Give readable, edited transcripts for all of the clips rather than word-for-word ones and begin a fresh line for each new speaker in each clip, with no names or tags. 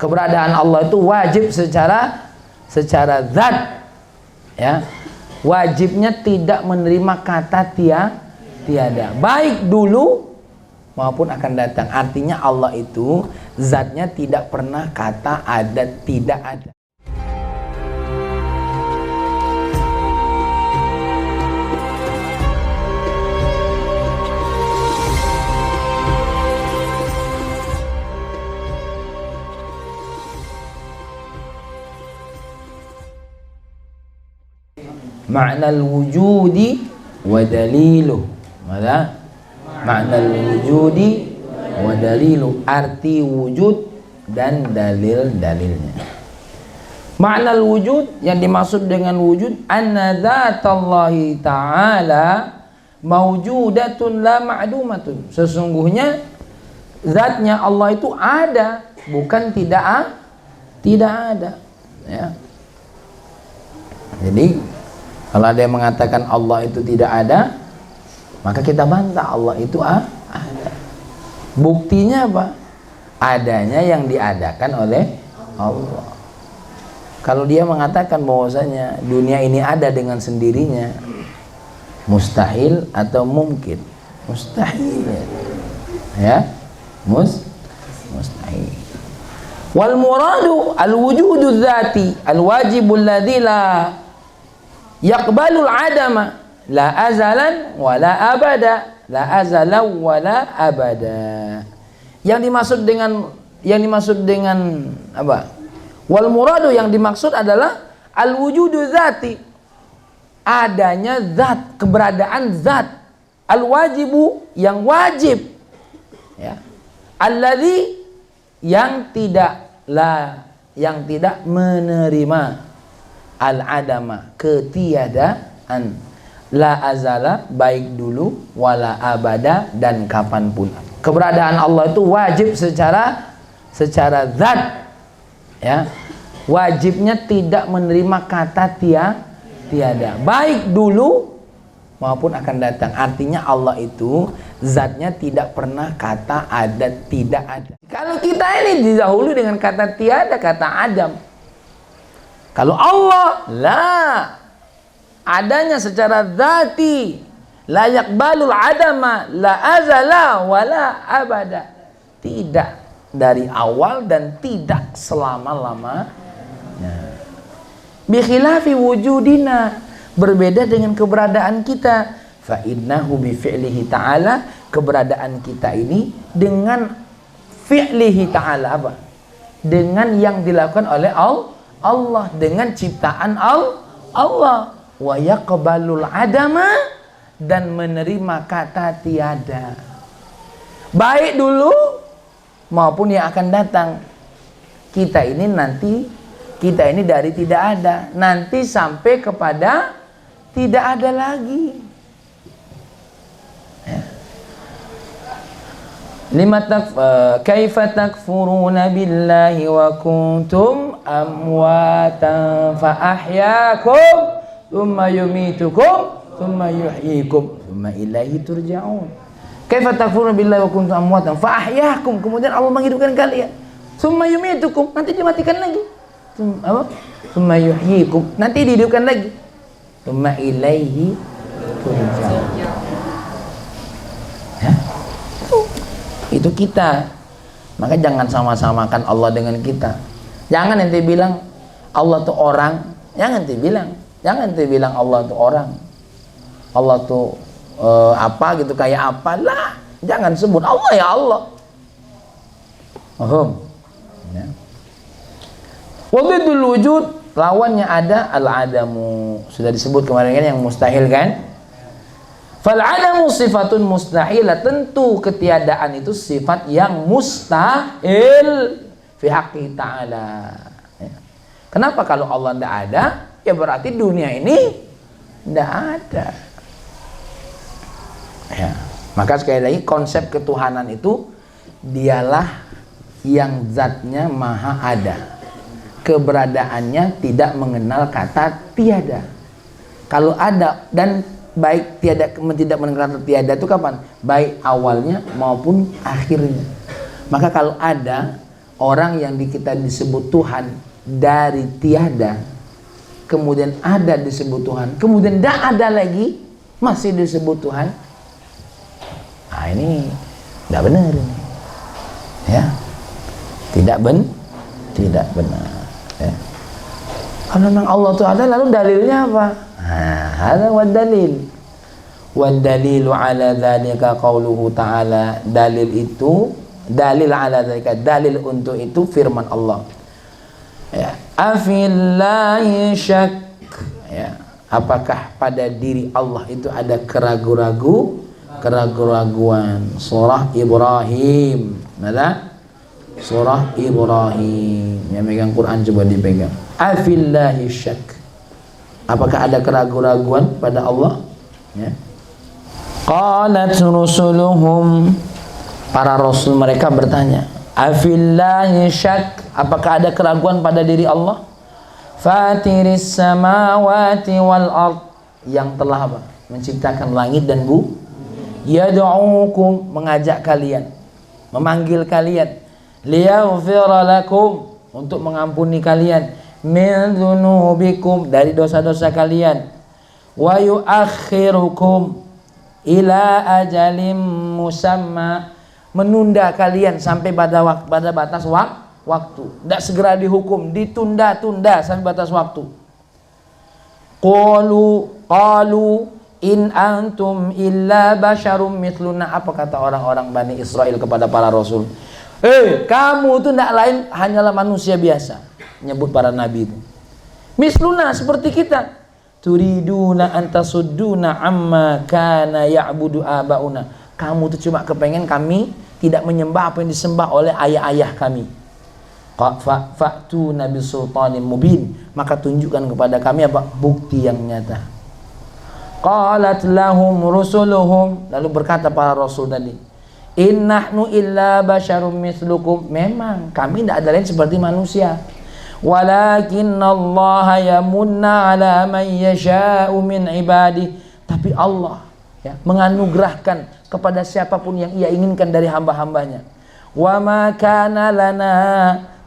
Keberadaan Allah itu wajib secara zat, ya. Wajibnya tidak menerima kata tiada, baik dulu maupun akan datang. Artinya Allah itu zatnya tidak pernah kata ada, tidak ada. Ma'nal wujudi wa daliluh. Mana? Ma'nal wujudi wa daliluh, arti wujud dan dalil-dalilnya. Ma'nal wujud, yang dimaksud dengan wujud, anna dzatallahi ta'ala maujudatun la ma'dumatun. Sesungguhnya zatnya Allah itu ada, bukan tidak ada, ya. Jadi kalau ada yang mengatakan Allah itu tidak ada, maka kita bantah Allah itu ada. Buktinya apa? Adanya yang diadakan oleh Allah. Kalau dia mengatakan bahwasanya dunia ini ada dengan sendirinya, mustahil atau mungkin? Mustahil, ya, mustahil. Wal muradu al wujudu dzati al wajibul ladzi la yaqbalul adama la azalan wala abada, la azalan wala abada. Yang dimaksud dengan apa? Wal muradu, yang dimaksud adalah al wujudu dzati, adanya zat, keberadaan zat, al wajibu, yang wajib, ya, alladzi, yang tidak menerima al-adama, ketiadaan, la azala, baik dulu, wala abada, dan kapanpun. Keberadaan Allah itu wajib secara zat, ya. Wajibnya tidak menerima kata tiada, baik dulu maupun akan datang. Artinya Allah itu zatnya tidak pernah kata ada, tidak ada. Kalau kita ini didahului dengan kata tiada, kata adam. Kalau Allah, adanya secara zati, la yaqbalul adama, la azala wala abada, tidak dari awal dan tidak selama-lamanya. Bi khilafi wujudina, berbeda dengan keberadaan kita. Fa innahu bi fi'lihi ta'ala, keberadaan kita ini dengan fi'lihi ta'ala, apa? Dengan yang dilakukan oleh Allah, dengan ciptaan Allah. Wa yaqbalul adama, dan menerima kata tiada, baik dulu maupun yang akan datang. Kita ini dari tidak ada, nanti sampai kepada tidak ada lagi, ya. Kaifa takfuruna billahi wa kuntum amwatan fa ahyaakum thumma yumitukum thumma yuhyikum thumma ilaihi turja'un. Kaifa takfuruna billahi wa kuntum amwatan fa ahyaakum, kemudian Allah menghidupkan kalian. Thumma yumitukum, nanti dimatikan lagi. Thumma yuhyikum, nanti dihidupkan lagi. Thumma ilaihi turja'un. Ya? Itu kita. Maka jangan sama-samakan Allah dengan kita. Jangan ente bilang Allah tuh orang, jangan ente bilang Allah tuh orang. Allah tuh apa gitu, kayak apa lah. Jangan sebut Allah ya Allah. Ya. Wujudul wujud, lawannya ada al-adamu. Sudah disebut kemarin kan, yang mustahil kan? Fal adamu sifatun mustahilah, tentu ketiadaan itu sifat yang mustahil fi haqqi ta'ala. Ya. Kenapa? Kalau Allah tidak ada, ya berarti dunia ini tidak ada. Ya. Maka sekali lagi, konsep ketuhanan itu dialah yang zatnya maha ada, keberadaannya tidak mengenal kata tiada. Kalau ada dan baik tidak mengenal tiada itu kapan? Baik awalnya maupun akhirnya. Maka kalau ada Orang yang kita disebut Tuhan dari tiada, kemudian ada disebut Tuhan, kemudian tidak ada lagi, masih disebut Tuhan. Nah ini tidak benar ini. Ya, tidak benar. Ya. Kalau memang Allah itu ada, lalu dalilnya apa? Nah, ada dalil. Wadalilu ala dzalika qauluhu ta'ala. Dalil ala dzalika, dalil untuk itu firman Allah. Ya, afillahi syak. Ya, apakah pada diri Allah itu ada keraguan? Surah Ibrahim. Mana? Surah Ibrahim. Yang megang Quran coba dipegang. Afillahi syak. Apakah ada keraguan pada Allah? Ya. Qalat rusuluhum, para rasul mereka bertanya, afillahi syak, apakah ada keraguan pada diri Allah? Fatiris samawati wal ard, yang telah apa? Menciptakan langit dan bumi. Yad'ukum, mengajak kalian, memanggil kalian, liyaghfira lakum, untuk mengampuni kalian, min dzunubikum, dari dosa-dosa kalian, wa yuakhirukum ila ajalim musamma, menunda kalian sampai pada batas waktu. Tidak segera dihukum, ditunda-tunda sampai batas waktu. Qalu in antum illa basyarum mithluna, apa kata orang-orang Bani Israel kepada para rasul? Kamu itu tidak lain hanyalah manusia biasa, nyebut para nabi itu. Misluna, seperti kita. Turiduna antasudduna amma kana ya'budu abauna. Kamu tuh cuma kepengen kami tidak menyembah apa yang disembah oleh ayah-ayah kami. Fa'tu nabi sultanin mubin, maka tunjukkan kepada kami apa? Bukti yang nyata. Qalat lahum rusuluhum, lalu berkata para rasul tadi, in nahnu illa basyarum mislukum, memang kami tidak ada lain seperti manusia. Walakinnallaha yamunna ala man yasha'u min ibadih, tapi Allah ya menganugerahkan kepada siapapun yang Ia inginkan dari hamba-hambanya. Wa ma kana lana,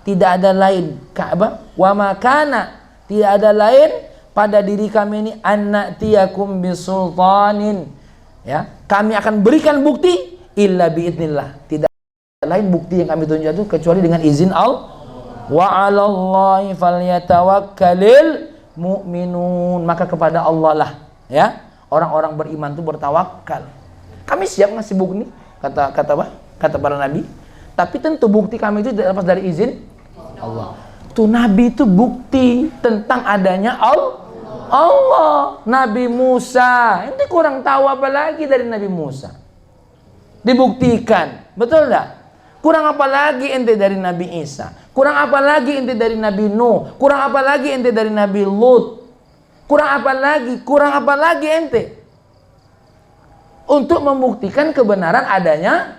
tidak ada lain, Ka'bah, wa ma kana, tidak ada lain pada diri kami ini, annatiyakum bisultanin, ya, kami akan berikan bukti illa biidnillah, tidak ada lain bukti yang kami tunjuk itu kecuali dengan izin Allah. Wa 'alallahi falyatawakkalul mu'minun, maka kepada Allah lah ya orang-orang beriman itu bertawakal. Kami siap ngasih bukti, kata para nabi, tapi tentu bukti kami itu tidak lepas dari izin Allah. Tuh nabi itu bukti tentang adanya Allah. Nabi Musa, ente kurang tahu apa lagi dari Nabi Musa? Dibuktikan, betul enggak? Kurang apa lagi ente dari Nabi Isa? Kurang apa lagi ente dari Nabi Nuh? Kurang apa lagi ente dari Nabi Lut? Kurang apa lagi ente untuk membuktikan kebenaran adanya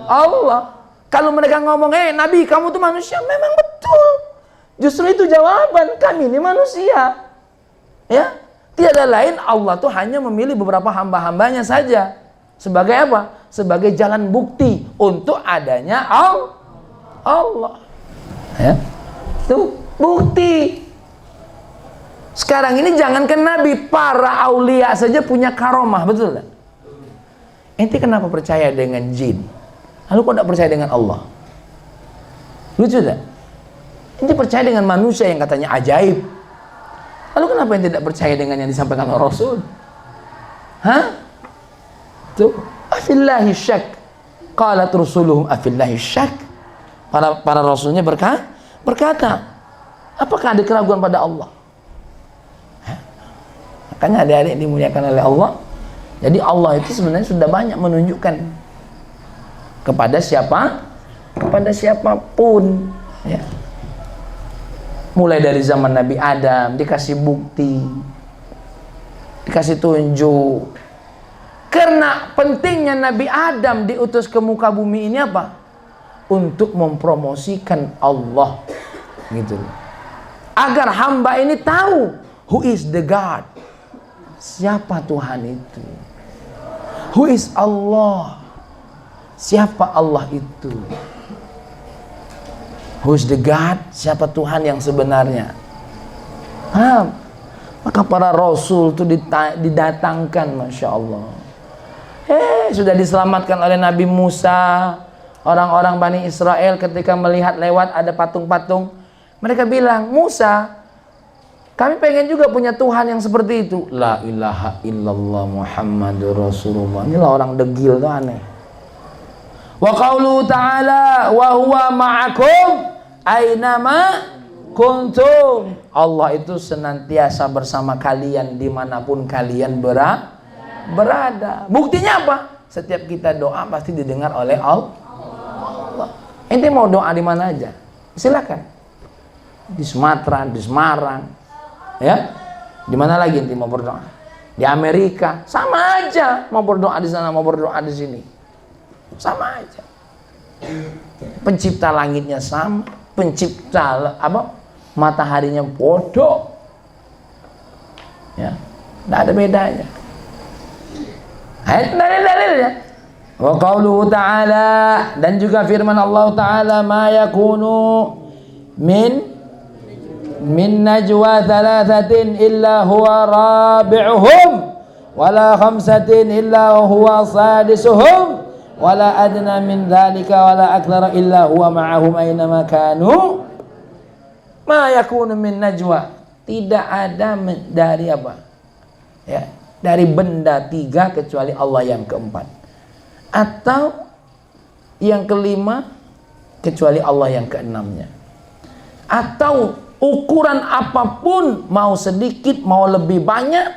Allah? Kalau mereka ngomong, Nabi kamu tuh manusia, memang betul. Justru itu jawaban, kami ini manusia. Ya, tiada lain, Allah tuh hanya memilih beberapa hamba-hambanya saja. Sebagai apa? Sebagai jalan bukti untuk adanya Allah. Ya, itu bukti. Sekarang ini jangankan Nabi, para aulia saja punya karomah, betul tak? Ente kenapa percaya dengan jin? Lalu kok tidak percaya dengan Allah? Lucu tak? Ente percaya dengan manusia yang katanya ajaib. Lalu kenapa ente tidak percaya dengan yang disampaikan oleh Rasul? Tuh, afillahi syak. Qalat rusuluhum afillahi syak. Para rasulnya berkata, apakah ada keraguan pada Allah? Makanya adik-adik dimuliakan oleh Allah. Jadi Allah itu sebenarnya sudah banyak menunjukkan kepada siapapun, ya. Mulai dari zaman Nabi Adam dikasih bukti, dikasih tunjuk. Karena pentingnya Nabi Adam diutus ke muka bumi ini apa? Untuk mempromosikan Allah, gitu. Agar hamba ini tahu who is the God. Siapa Tuhan itu? Who is Allah? Siapa Allah itu? Who's the God? Siapa Tuhan yang sebenarnya? Maka para rasul itu didatangkan, Masya Allah. Sudah diselamatkan oleh Nabi Musa. Orang-orang Bani Israel ketika melihat lewat ada patung-patung, mereka bilang, Musa, kami pengen juga punya Tuhan yang seperti itu. La ilaha illallah Muhammadur Rasulullah. Inilah orang degil tuh aneh. Wa qauluhu ta'ala wa huwa ma'akum aynama kuntum. Allah itu senantiasa bersama kalian dimanapun kalian berada. Buktinya apa? Setiap kita doa pasti didengar oleh Allah. Ente mau doa di mana aja, silakan. Di Sumatera, di Semarang, ya. Di mana lagi ente mau berdoa? Di Amerika, sama aja. Mau berdoa di sana, mau berdoa di sini, sama aja. Pencipta langitnya sama, pencipta mataharinya bodoh, ya, tidak ada bedanya. Ayat dalil-dalilnya. Wa qauluhu ta'ala, dan juga firman Allah Ta'ala, ma yakunu min najwa thalathatin illa huwa rabi'uhum wala khamsatin illa huwa sadisuhum wala adna min dhalika wala akthara illa huwa ma'ahum aynama kanu. Ma yakunu min najwa, tidak ada dari apa? Ya, dari benda tiga kecuali Allah yang keempat, atau yang kelima kecuali Allah yang keenamnya, atau ukuran apapun, mau sedikit mau lebih banyak,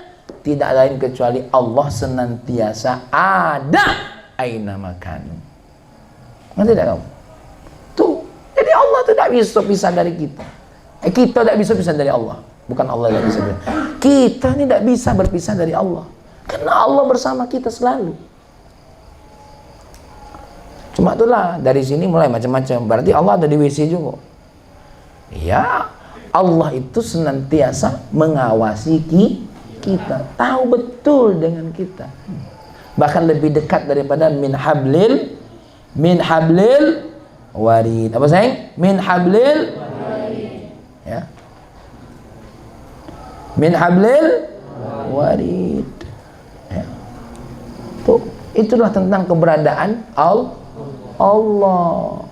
tidak lain kecuali Allah senantiasa ada aina makanu. Ngerti tidak kamu? Tuh, jadi Allah tidak bisa pisah dari kita. Kita tidak bisa pisah dari Allah. Bukan Allah yang bisa pisah. Kita ini tidak bisa berpisah dari Allah, karena Allah bersama kita selalu. Cuma itulah, dari sini mulai macam-macam. Berarti Allah ada di WC juga. Ya, Allah itu senantiasa mengawasi kita, tahu betul dengan kita. Bahkan lebih dekat daripada min hablil warid. Apa sayang? Min hablil warid. Ya. Min hablil warid. Ya. Tuh, itulah tentang keberadaan Allah,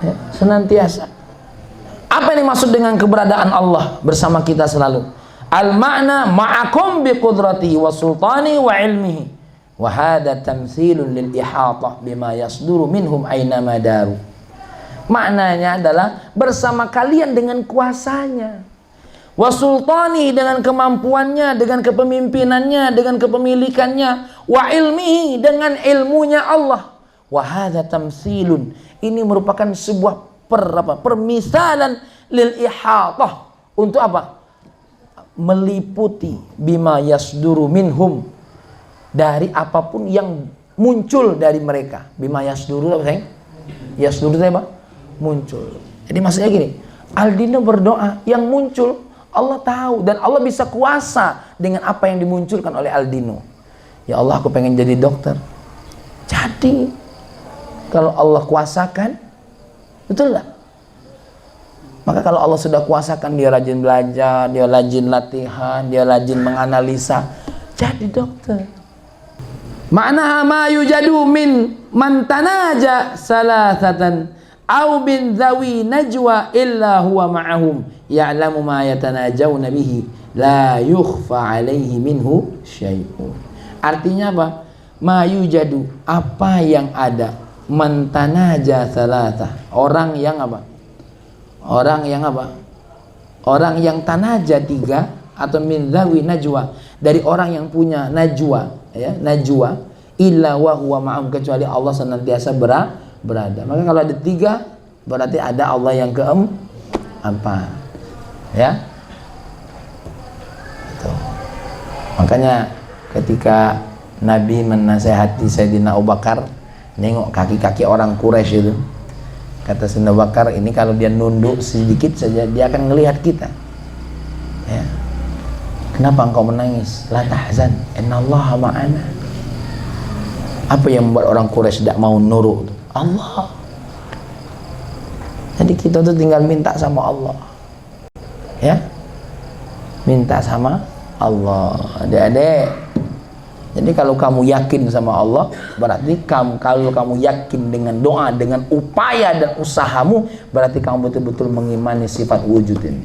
ya, senantiasa. Apa yang dimaksud dengan keberadaan Allah bersama kita selalu? Al-ma'na ma'akum bi qudratihi wa sultani wa ilmihi. Wa hadha tamthilun lil ihata bima yasduru minhum aina madaru. Maknanya adalah bersama kalian dengan kuasanya, wa sultani dengan kemampuannya, dengan kepemimpinannya, dengan kepemilikannya, wa ilmihi dengan ilmunya Allah. Wahada tamsilun, ini merupakan sebuah permisalan lil ihatah, untuk apa? Meliputi bima yasduru minhum, dari apapun yang muncul dari mereka. Bima yasduru apa sayang? Yasduru itu apa? Muncul. Jadi maksudnya gini, Aldino berdoa, yang muncul Allah tahu, dan Allah bisa kuasa dengan apa yang dimunculkan oleh Aldino. Ya Allah, aku pengen jadi dokter. Jadi kalau Allah kuasakan, betul tak? Maka kalau Allah sudah kuasakan, dia rajin belajar, dia rajin latihan, dia rajin menganalisa, jadi dokter. Ma'naha ma yujadu min man tanaja salasatan aw bin dhawi najwa illa huwa ma'ahum ya'lamu ma yatanajawna bihi la yukhfa alaihi minhu syai'un. Artinya apa? Ma yujadu, apa yang ada, mantanaja salatah, orang yang apa? Orang yang apa? Orang yang tanaja tiga, atau min dhawi najwa, dari orang yang punya najwa, ya, najwa, illa wa huwa ma'am, kecuali Allah senantiasa berada. Maka kalau ada tiga, berarti ada Allah yang keempat, ya. Itu. Makanya ketika Nabi menasehati Sayyidina Abu Bakar, nengok kaki-kaki orang Quraisy itu, kata Sayyidina Abu Bakar, ini kalau dia nunduk sedikit saja dia akan melihat kita, ya. Kenapa engkau menangis? La tahzan, innallaha ma'ana. Apa yang membuat orang Quraisy tidak mau nurut? Allah. Jadi Jadi kita tuh tinggal minta sama Allah. Ya. Minta sama Allah. Adik-adik. Jadi kalau kamu yakin sama Allah, berarti kalau kamu yakin dengan doa, dengan upaya dan usahamu, berarti kamu betul-betul mengimani sifat wujud ini.